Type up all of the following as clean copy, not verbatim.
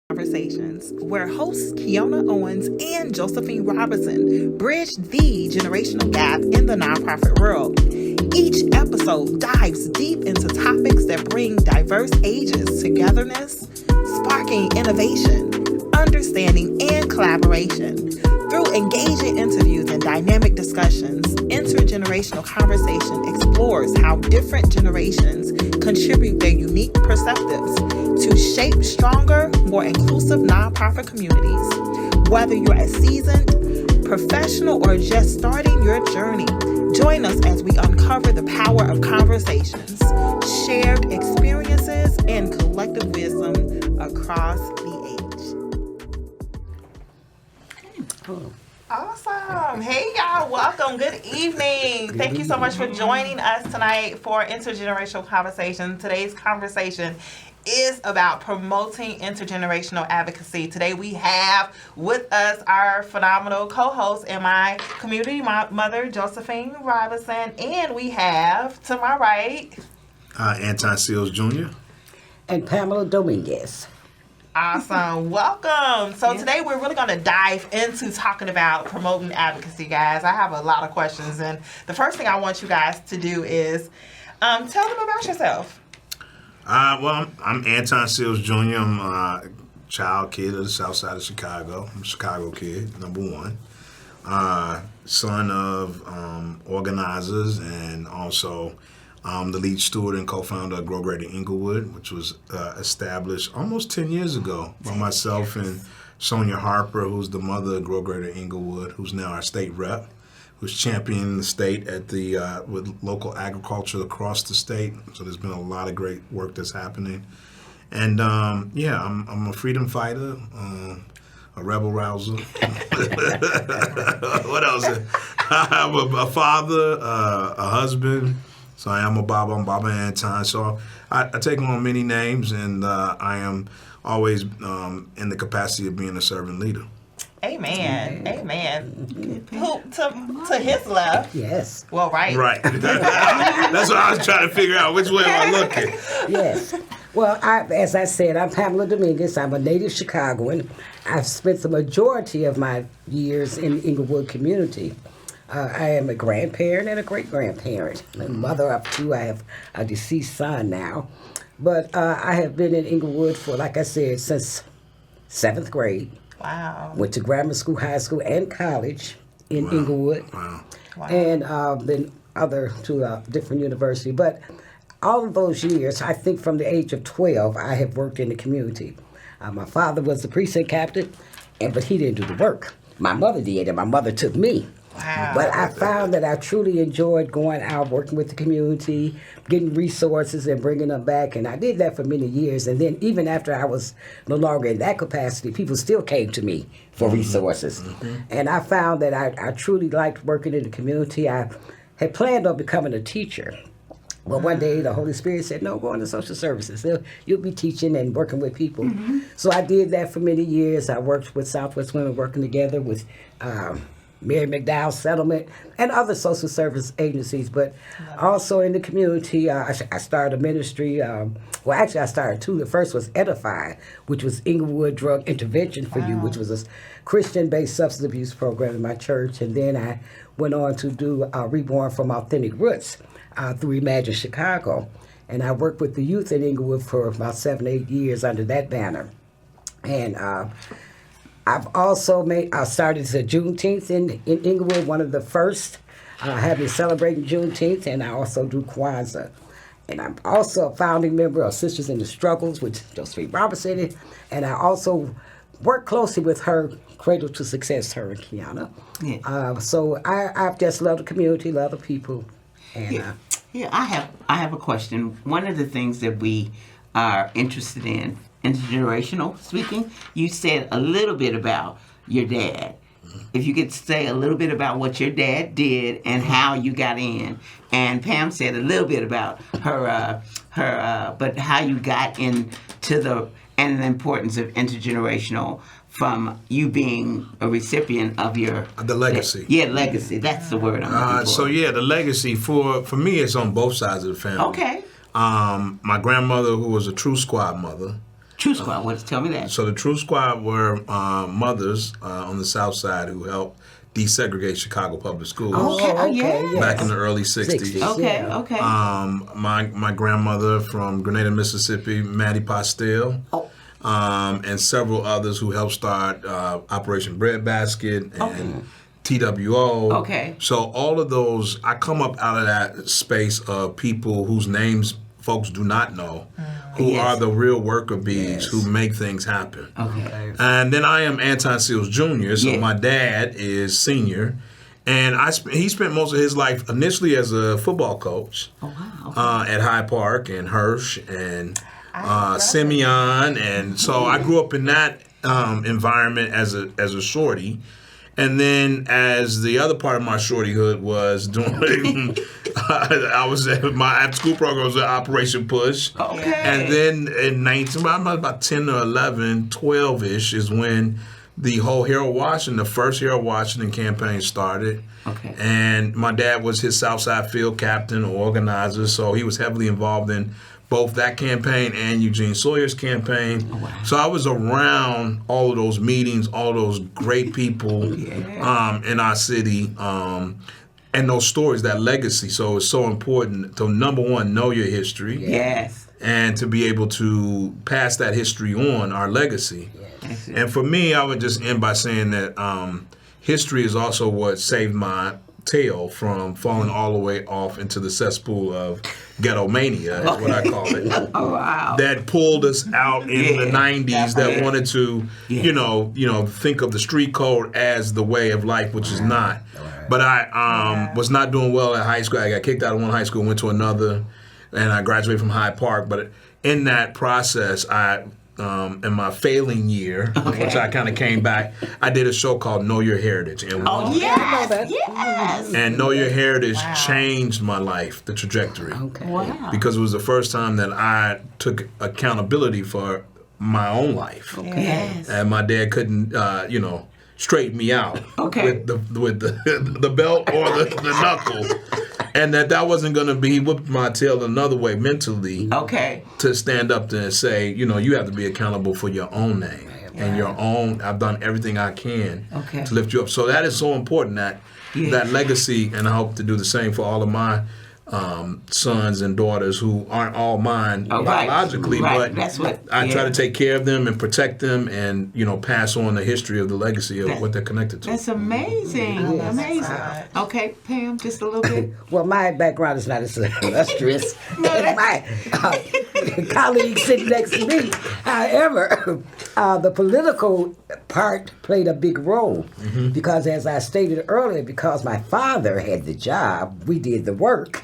Conversations, where hosts Keona, Owens, and Josephine bridge the generational gap in the nonprofit world. Each episode dives deep into topics that bring diverse ages togetherness, sparking innovation, understanding, and collaboration. Through engaging interviews and dynamic discussions, Intergenerational Conversation explores how different generations contribute their unique perspectives to shape stronger, more inclusive nonprofit communities. Whether you're a seasoned professional or just starting your journey, join us as we uncover the power of conversations, shared experiences, and collective wisdom across the age. Awesome. Hey, y'all. Welcome. Good evening. Thank you so much for joining us tonight for Intergenerational Conversation. Today's conversation is about promoting intergenerational advocacy. Today we have with us our phenomenal co-host and my community mother, Josephine Robinson, and we have to my right Antoine Jr. and Pamela Dominguez. Awesome. Welcome. So today we're really going to dive into talking about promoting advocacy, guys. I have a lot of questions, and the first thing I want you guys to do is tell them about yourself. Well, I'm Antoine Seals Jr. I'm a child kid of the south side of Chicago. I'm a Chicago kid, number one. Son of organizers and also the lead steward and co-founder of Grow Greater Englewood, which was established almost 10 years ago by myself and Sonia Harper, who's the mother of Grow Greater Englewood, who's now our state rep, who's championing the state at the with local agriculture across the state. So there's been a lot of great work that's happening. And I'm a freedom fighter, a rebel rouser. What else? I'm a father, a husband. So I am a Baba. I'm Baba Antoine. So I take on many names, and I am always in the capacity of being a servant leader. Amen. Amen. Who to his left? Yes. Well, right. Right. That's what I was trying to figure out. Which way am I looking? Yes. Well, as I said, I'm Pamela Dominguez. I'm a native Chicagoan. I've spent the majority of my years in the Englewood community. I am a grandparent and a great-grandparent. I'm a mother of two. I have a deceased son now. But I have been in Englewood for, like I said, since 7th grade. Wow. Went to grammar school, high school, and college in Englewood. Wow. And been to different universities. But all of those years, I think from the age of 12, I have worked in the community. My father was the precinct captain, but he didn't do the work. My mother did, and my mother took me. Wow. But I found that I truly enjoyed going out, working with the community, getting resources and bringing them back. And I did that for many years. And then even after I was no longer in that capacity, people still came to me for resources. Mm-hmm. And I found that I truly liked working in the community. I had planned on becoming a teacher. But one day the Holy Spirit said, no, go into social services. You'll be teaching and working with people. Mm-hmm. So I did that for many years. I worked with Southwest Women, working together with Mary McDowell Settlement, and other social service agencies, but also in the community. I started a ministry. I started two. The first was Edify, which was Englewood Drug Intervention for You, which was a Christian-based substance abuse program in my church. And then I went on to do Reborn from Authentic Roots through Imagine Chicago. And I worked with the youth in Englewood for about 7-8 years under that banner. And I've also started the Juneteenth in Englewood, one of the first, having celebrating Juneteenth, and I also do Kwanzaa. And I'm also a founding member of Sisters in the Struggles with Josephine Robinson, and I also work closely with her, Cradle to Success, her and Keona. Yeah. So I've just loved the community, love the people. And, I have a question. One of the things that we are interested in, intergenerational speaking, you said a little bit about your dad. If you could say a little bit about what your dad did and how you got in. And Pam said a little bit about her but how you got into to the importance of intergenerational from you being a recipient of your The legacy. Legacy. That's the word I'm looking for. So the legacy for me, it's on both sides of the family. Okay. My grandmother, who was a True Squad mother. True Squad. Tell me that. So the True Squad were mothers on the South Side who helped desegregate Chicago public schools. Back in the early 60s. Okay. My grandmother from Grenada, Mississippi, Mattie Postel. And several others who helped start Operation Breadbasket and TWO. Okay. So all of those, I come up out of that space of people whose names folks do not know, who are the real worker bees who make things happen. Okay. And then I am Antoine Seals Jr., so my dad is senior. And he spent most of his life initially as a football coach at Hyde Park and Hirsch and Simeon, and so I grew up in that environment as a shorty, and then as the other part of my shortyhood was doing, I was at my after-school program was at Operation Push, and then in about 10 or 11, 12-ish is when the whole the first Harold Washington campaign started. Okay. And my dad was his Southside field captain or organizer, so he was heavily involved in both that campaign and Eugene Sawyer's campaign. Oh, wow. So I was around all of those meetings, all those great people in our city, and those stories, that legacy. So it's so important to, number one, know your history. Yes. And to be able to pass that history on, our legacy. Yes. And for me, I would just end by saying that history is also what saved my tail from falling all the way off into the cesspool of ghetto mania, is what I call it. Oh, wow. That pulled us out in the 90s that wanted to, you know, think of the street code as the way of life, which is not. But I was not doing well at high school. I got kicked out of one high school, went to another, and I graduated from Hyde Park. But in that process, in my failing year, which I kind of came back, I did a show called Know Your Heritage. And Yes. And Know Your Heritage changed my life, the trajectory. Okay. Wow. Because it was the first time that I took accountability for my own life. Okay. Yes. And my dad couldn't, straighten me out with the belt or the knuckle. And that wasn't going to be, he whipped my tail another way mentally to stand up and say, you have to be accountable for your own name and your own, I've done everything I can to lift you up. So that is so important, that legacy, and I hope to do the same for all of my sons and daughters who aren't all mine biologically, but that's what, I try to take care of them and protect them and, pass on the history of the legacy of what they're connected to. That's amazing. Amazing. Okay, Pam, just a little bit. Well, my background is not as illustrious as my colleague sitting next to me. However, the political part played a big role because, as I stated earlier, because my father had the job, we did the work.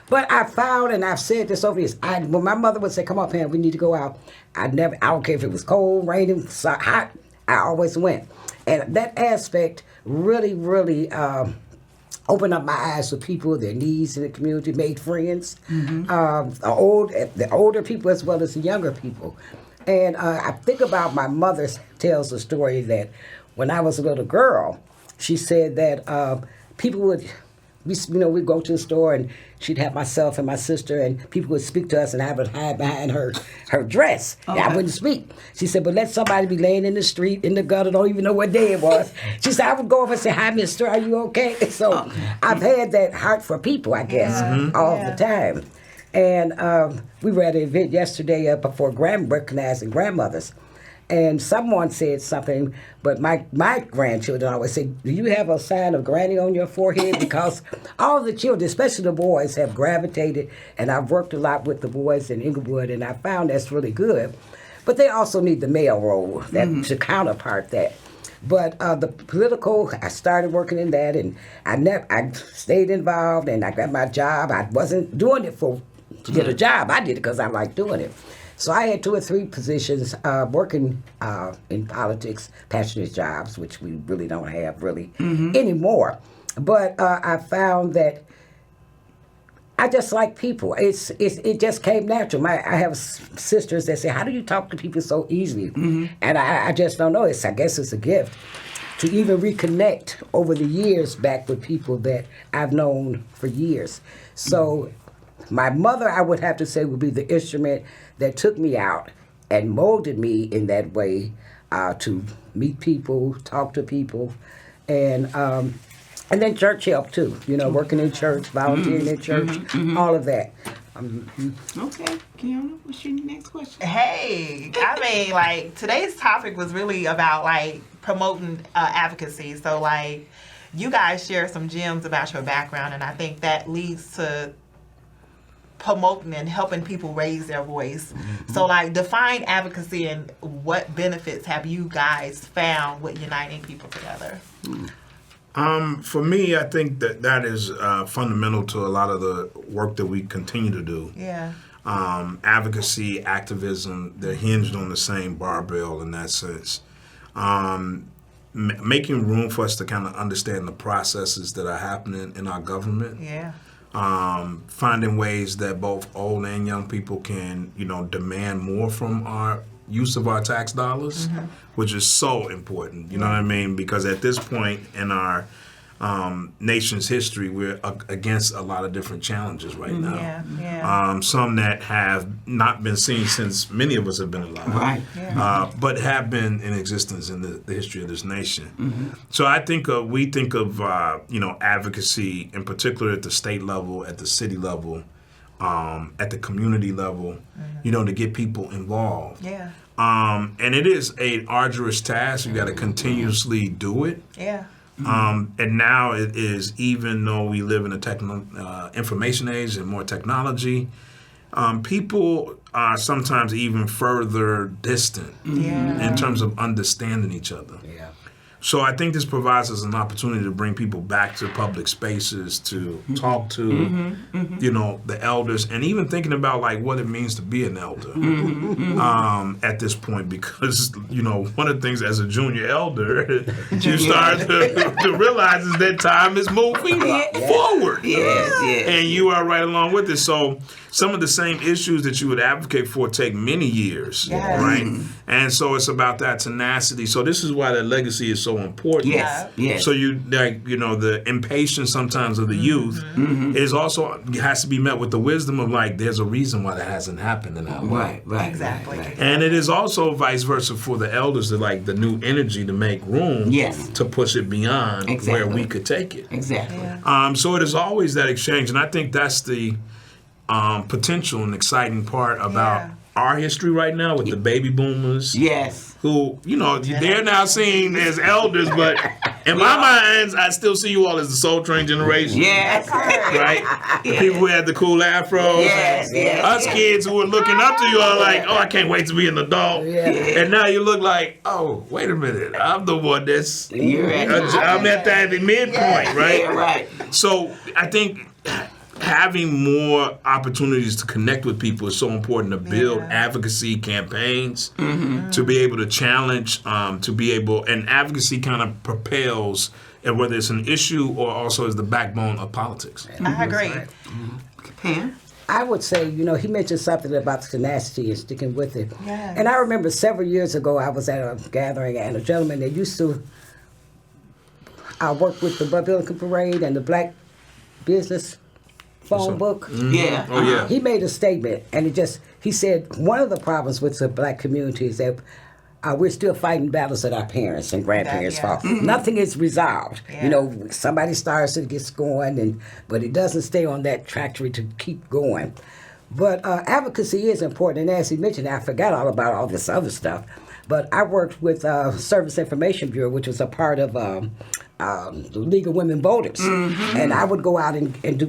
But I found, and I've said this over the years, when my mother would say, "Come on, Pam, we need to go out," I don't care if it was cold, raining, hot, I always went. And that aspect really, really opened up my eyes to people, their needs in the community, made friends, the older people as well as the younger people. And I think about my mother tells the story that when I was a little girl, she said that people would, we'd go to the store and she'd have myself and my sister and people would speak to us and I would hide behind her dress. Okay. I wouldn't speak. She said, but let somebody be laying in the street, in the gutter, don't even know what day it was. She said, I would go over and say, hi, mister, are you okay? So I've had that heart for people, I guess, all the time. And we were at an event yesterday for recognizing grandmothers. And someone said something, but my grandchildren always say, do you have a sign of granny on your forehead? Because all the children, especially the boys, have gravitated, and I've worked a lot with the boys in Englewood, and I found that's really good. But they also need the male role, to counterpart that. But the political, I started working in that, and I stayed involved, and I got my job. I wasn't doing it to get a job. I did it because I like doing it. So I had 2 or 3 positions working in politics, passionate jobs, which we really don't have anymore. But I found that I just like people. It just came natural. I have sisters that say, "How do you talk to people so easily?" And I just don't know. I guess it's a gift to even reconnect over the years back with people that I've known for years. So my mother, I would have to say, would be the instrument that took me out and molded me in that way to meet people, talk to people, and then church help too. Working in church, volunteering in church, all of that. Okay, Keona, what's your next question? Hey, I mean, like, today's topic was really about, like, promoting advocacy. So, like, you guys share some gems about your background, and I think that leads to promoting and helping people raise their voice. So, like, define advocacy and what benefits have you guys found with uniting people together? For me, I think that is fundamental to a lot of the work that we continue to do. Yeah. Advocacy, activism, they're hinged on the same barbell in that sense. Making room for us to kind of understand the processes that are happening in our government. Yeah. Finding ways that both old and young people can, demand more from our use of our tax dollars, which is so important. You know what I mean? Because at this point in our nation's history, we're against a lot of different challenges right now. Yeah, yeah. Some that have not been seen since many of us have been alive, Right. Yeah. but have been in existence in the history of this nation. So I think we think of advocacy in particular at the state level, at the city level, at the community level, to get people involved. Yeah. And it is an arduous task. You got to continuously do it. Yeah. And now it is, even though we live in a information age and more technology, people are sometimes even further distant in terms of understanding each other. Yeah. So I think this provides us an opportunity to bring people back to public spaces, to talk to, the elders, and even thinking about like what it means to be an elder at this point, because one of the things as a junior elder, you start to realize is that time is moving forward, and you are right along with it. So some of the same issues that you would advocate for take many years, right? And so it's about that tenacity. So this is why that legacy is so important. Yes. So the impatience sometimes of the youth is also has to be met with the wisdom of like, there's a reason why that hasn't happened in that way. Right. Exactly. Right. And it is also vice versa for the elders, to like the new energy to make room to push it beyond where we could take it. Exactly. Yeah. So it is always that exchange, and I think that's the potential and exciting part about our history right now with the baby boomers. Yes. Who, they're now seen as elders, but in my mind, I still see you all as the Soul Train generation. Yes. Right? The people who had the cool afros. Yes. Us kids who were looking up to you all like, oh, I can't wait to be an adult. Yeah. And now you look like, oh, wait a minute. I'm the one that's, You're right. I'm at that midpoint, right? Yeah, right. So I think having more opportunities to connect with people is so important, to build advocacy campaigns, to be able to challenge, and advocacy kind of propels, and whether it's an issue or also is the backbone of politics. I agree. Pam? I would say, he mentioned something about tenacity and sticking with it. Yes. And I remember several years ago, I was at a gathering, and a gentleman that used to work with the Biblical Parade and the Black Business phone book. Yeah. Oh, yeah. He made a statement, and he said, one of the problems with the Black community is that we're still fighting battles that our parents and grandparents fought. Nothing is resolved. Yeah. Somebody starts, it gets going, but it doesn't stay on that trajectory to keep going. But advocacy is important, and as he mentioned, I forgot all about all this other stuff. But I worked with Service Information Bureau, which was a part of the League of Women Voters. And I would go out and do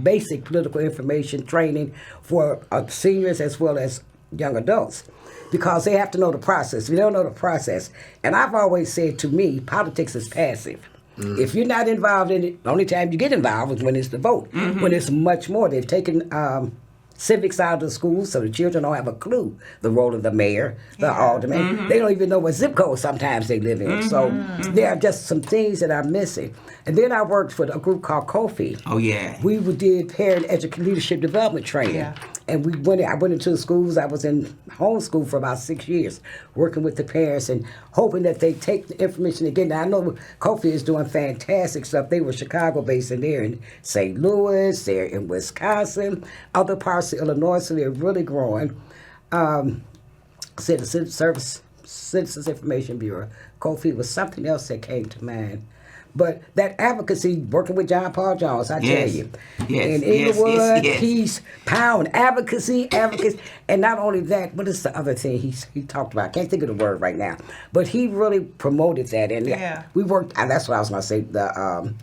basic political information training for seniors as well as young adults, because they have to know the process. If you don't know the process, and I've always said, to me, politics is passive. If you're not involved in it, the only time you get involved is when it's the vote. When it's much more. They've taken civics out of the schools, so the children don't have a clue the role of the mayor, the alderman. They don't even know what zip code sometimes they live in. So there are just some things that are missing. And then I worked for a group called Kofi. Oh, yeah. We did parent leadership development training. Yeah. And I went into the schools. I was in homeschool for about 6 years, working with the parents and hoping that they take the information again. Now, I know Kofi is doing fantastic stuff. They were Chicago-based, and they're in St. Louis, they're in Wisconsin, other parts of Illinois, so they're really growing. Citizens Information Bureau. Kofi was something else that came to mind. But that advocacy, working with John Paul Jones, I tell you. Yes, In Englewood, yes. he's pound advocacy. And not only that, what is the other thing he talked about? I can't think of the word right now. But he really promoted that. And we worked, and that's what I was going to say, the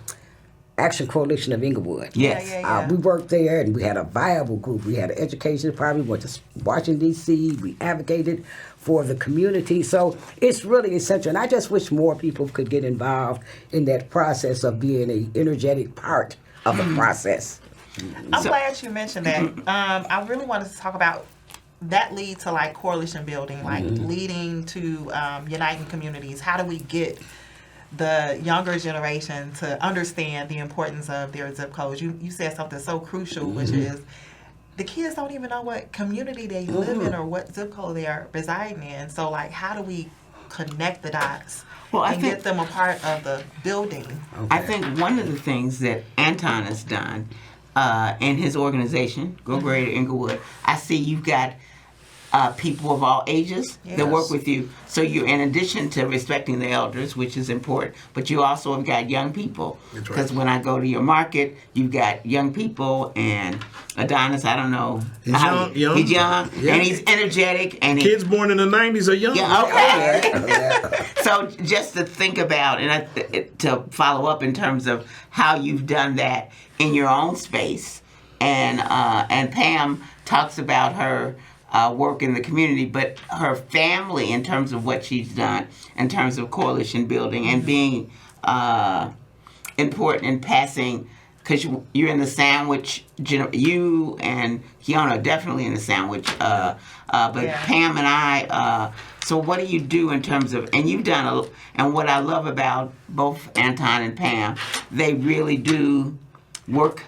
Action Coalition of Englewood. Yes. Yeah. We worked there, and we had a viable group. We had an education department. We went to Washington, D.C. We advocated for the community. So it's really essential. And I just wish more people could get involved in that process of being an energetic part of the process. I'm glad you mentioned that. I really wanted to talk about that lead to like coalition building, like leading to uniting communities. How do we get the younger generation to understand the importance of their zip codes? You said something so crucial, which is the kids don't even know what community they live in or what zip code they are residing in. So, like, how do we connect the dots and get them a part of the building? Okay. I think one of the things that Antoine has done in his organization, Go Greater Englewood, I see you've got people of all ages that work with you. So you're, in addition to respecting the elders, which is important, but you also have got young people. Because when I go to your market, you've got young people, and Adonis, I don't know. He's young. He's young, and he's energetic. And Kids born in the 90s are young. Yeah, okay. So just to think about, and to follow up in terms of how you've done that in your own space, and Pam talks about her work in the community, but her family in terms of what she's done in terms of coalition building and being important in passing, because you're in the sandwich, you and Keona are definitely in the sandwich, but Pam and I, so what do you do in terms of, and you've done, and what I love about both Antoine and Pam, they really do work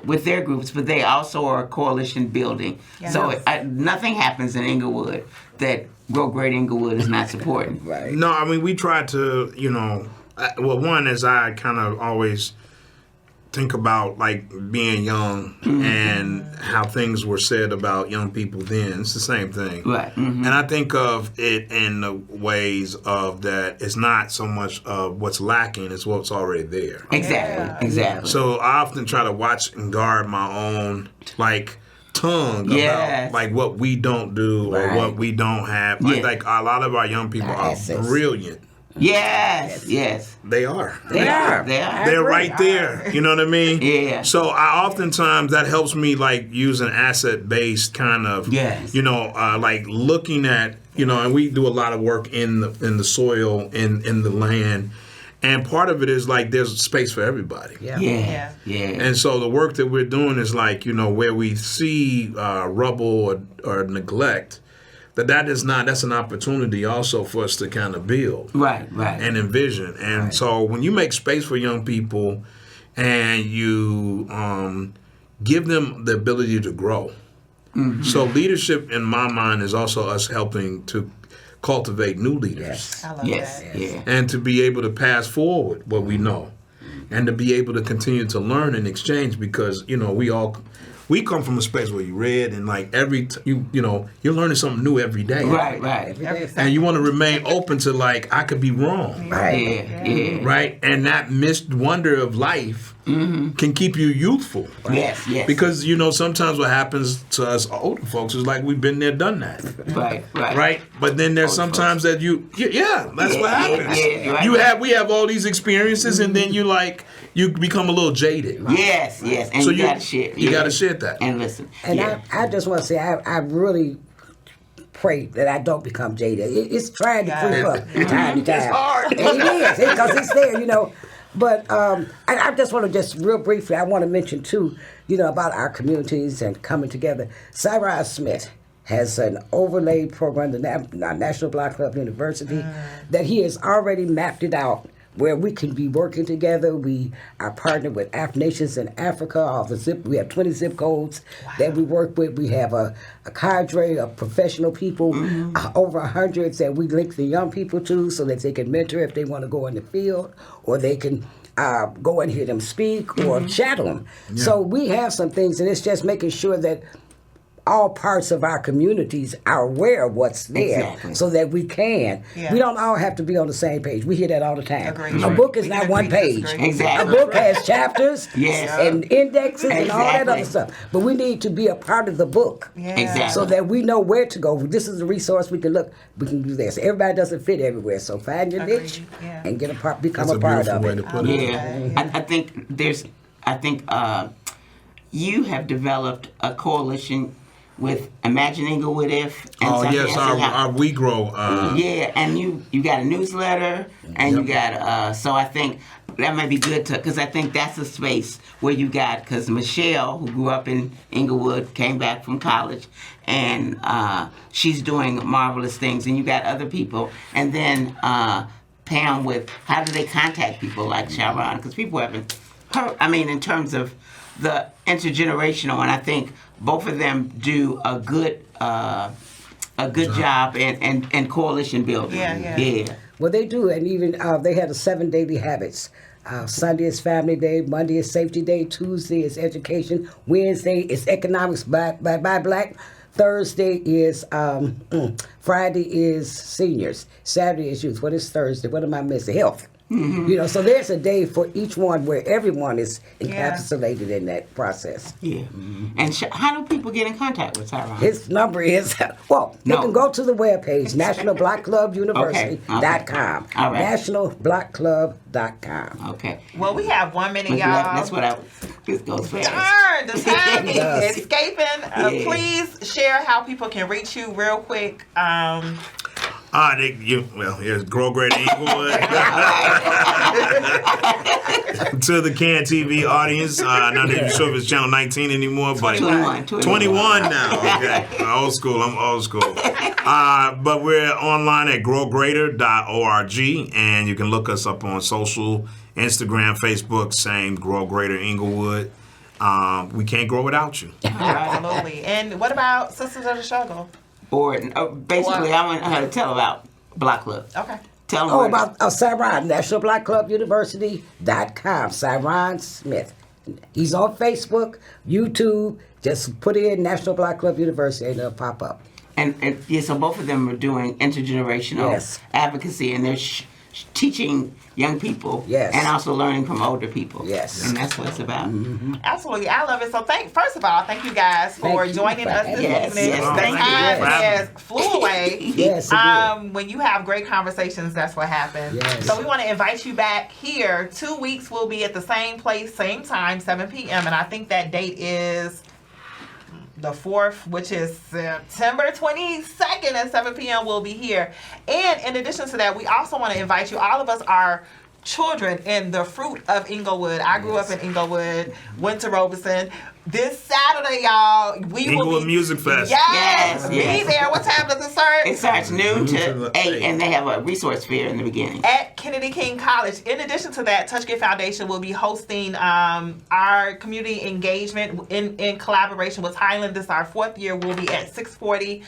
with their groups, but they also are coalition building. Yes. So nothing happens in Englewood that Grow Great Englewood is not supporting. Right. No, I mean, we try to, one is I kind of always think about like being young and how things were said about young people then. It's the same thing. Right. Mm-hmm. And I think of it in the ways of that it's not so much of what's lacking, it's what's already there. Exactly. So I often try to watch and guard my own tongue about like what we don't do or what we don't have. Like a lot of our young people are brilliant. Yes. They are. They are. They're right there. You know what I mean? Yeah. So I oftentimes that helps me like use an asset-based kind of, like looking at, and we do a lot of work in the soil, in the land. And part of it is like there's space for everybody. Yeah. And so the work that we're doing is like, where we see rubble or neglect, that's an opportunity also for us to kind of build. Right. And envision. And so when you make space for young people and you give them the ability to grow. Mm-hmm. So leadership in my mind is also us helping to cultivate new leaders. Yes. I love that. Yeah. And to be able to pass forward what we know. And to be able to continue to learn and exchange because, we come from a space where you read and like you're learning something new every day. Right. And you want to remain open to like, I could be wrong. Right. Yeah. Right. And that missed wonder of life can keep you youthful. Yes. Because, sometimes what happens to us older folks is like we've been there, done that. Right. But then there's sometimes that that's what happens. Yeah, we have all these experiences and then you become a little jaded. Right? Yes. And so you got to share. You got to share that. And listen. And I just want to say, I really pray that I don't become jaded. It's trying to creep up time to time. It's hard. It is, because it's there, But I just want to real briefly, I want to mention too, about our communities and coming together. Cyrus Smith has an overlay program, the National Black Club University, that he has already mapped it out where we can be working together. We are partnered with Nations in Africa. We have 20 zip codes that we work with. We have a cadre of professional people, over 100 that we link the young people to so that they can mentor if they want to go in the field, or they can go and hear them speak or chat them. Yeah. So we have some things, and it's just making sure that all parts of our communities are aware of what's there so that we can. Yeah. We don't all have to be on the same page. We hear that all the time. Agreed. A book is not one page. Exactly. A book has chapters and indexes and all that other stuff. But we need to be a part of the book so that we know where to go. This is a resource we can look. We can do this. Everybody doesn't fit everywhere, so find your niche and become a part of it. I think you have developed a coalition with Imagine Englewood If. And our We Grow. And you got a newsletter, and you got, so I think that might be good because I think that's a space where you got, because Michelle, who grew up in Englewood, came back from college, and she's doing marvelous things, and you got other people, and then Pam with, how do they contact people like Sharon? Because people haven't heard, in terms of the intergenerational, and I think both of them do a good job and coalition building. Yeah. Well, they do, and even they had 7 daily habits. Sunday is Family Day, Monday is Safety Day, Tuesday is Education, Wednesday is Economics by Black, Thursday is Friday is Seniors, Saturday is Youth. What is Thursday? What am I missing? Health. Mm-hmm. So there's a day for each one where everyone is encapsulated in that process. Yeah. And how do people get in contact with Tyrone? His number is, they can go to the webpage, nationalblackclubuniversity.com. All right. Nationalblackclub.com. Okay. Well, we have 1 minute, y'all. That's what this goes fast. Darn, the time is escaping. Please share how people can reach you real quick. Here's Grow Greater Englewood. To the CAN TV audience, not even sure if it's channel 19 anymore, but 21 now. Okay, old school. I'm old school. But we're online at growgreater.org, and you can look us up on social, Instagram, Facebook, same Grow Greater Englewood. We can't grow without you. Absolutely. And what about Sisters of the Struggle? Basically, I want her to tell about Black Club. Okay. Tell them about Cyrus, nationalblackclubuniversity.com. Cyrus Smith. He's on Facebook, YouTube. Just put in National Black Club University and it'll pop up. And so both of them are doing intergenerational advocacy, and they're teaching young people and also learning from older people. Yes. And that's what it's about. Mm-hmm. Absolutely. I love it. So first of all, thank you guys for joining us this evening. Thank you. Time flew away. Yes. When you have great conversations, that's what happens. Yes. So we want to invite you back here. 2 weeks we'll be at the same place, same time, 7 p.m. And I think that date is the 4th, which is September 22nd at 7 p.m. we'll be here. And in addition to that, we also want to invite you. All of us are children in the fruit of Englewood. I grew up in Englewood, went to Robeson. This Saturday, y'all, we will Englewood be... Music Fest. Yes. Be there. What time does it start? It starts noon to 8, and they have a resource fair in the beginning. At Kennedy King College. In addition to that, Touch Gift Foundation will be hosting our community engagement in collaboration with Highland. This is our 4th year. We'll be at 640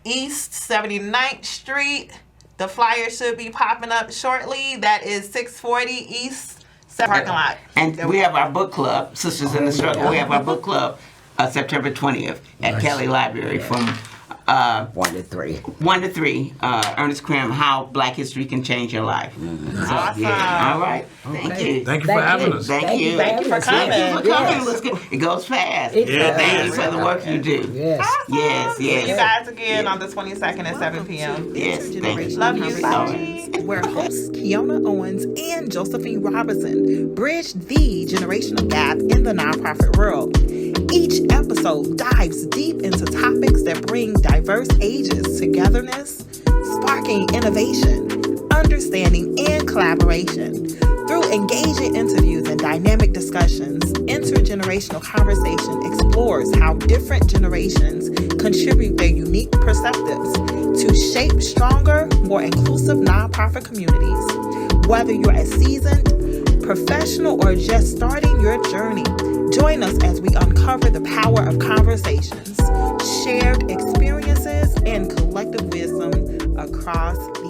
East 79th Street. The flyer should be popping up shortly. That is 640 East parking lot. And we have our book club, Sisters in the Struggle. We have our book club September 20th at Kelly Library from 1 to 3. 1 to 3. Ernest Krim, How Black History Can Change Your Life. Awesome. All right. Thank you. Thank you for having us. Thank you. Thank you for coming. It goes fast. Thank you for the work you do. Yes. Awesome. Yes. See you guys again on the 22nd at 7 p.m. Yes. Thank you. Love you. Bye. Where hosts Keona Owens and Josephine Robinson bridge the generational gap in the nonprofit world. Each episode dives deep into topics that bring diverse ages togetherness, sparking innovation, understanding, and collaboration. Through engaging interviews and dynamic discussions, Intergenerational Conversation explores how different generations contribute their unique perspectives to shape stronger, more inclusive nonprofit communities. Whether you're a seasoned professional or just starting your journey, join us as we uncover the power of conversations, shared experiences, and collective wisdom across the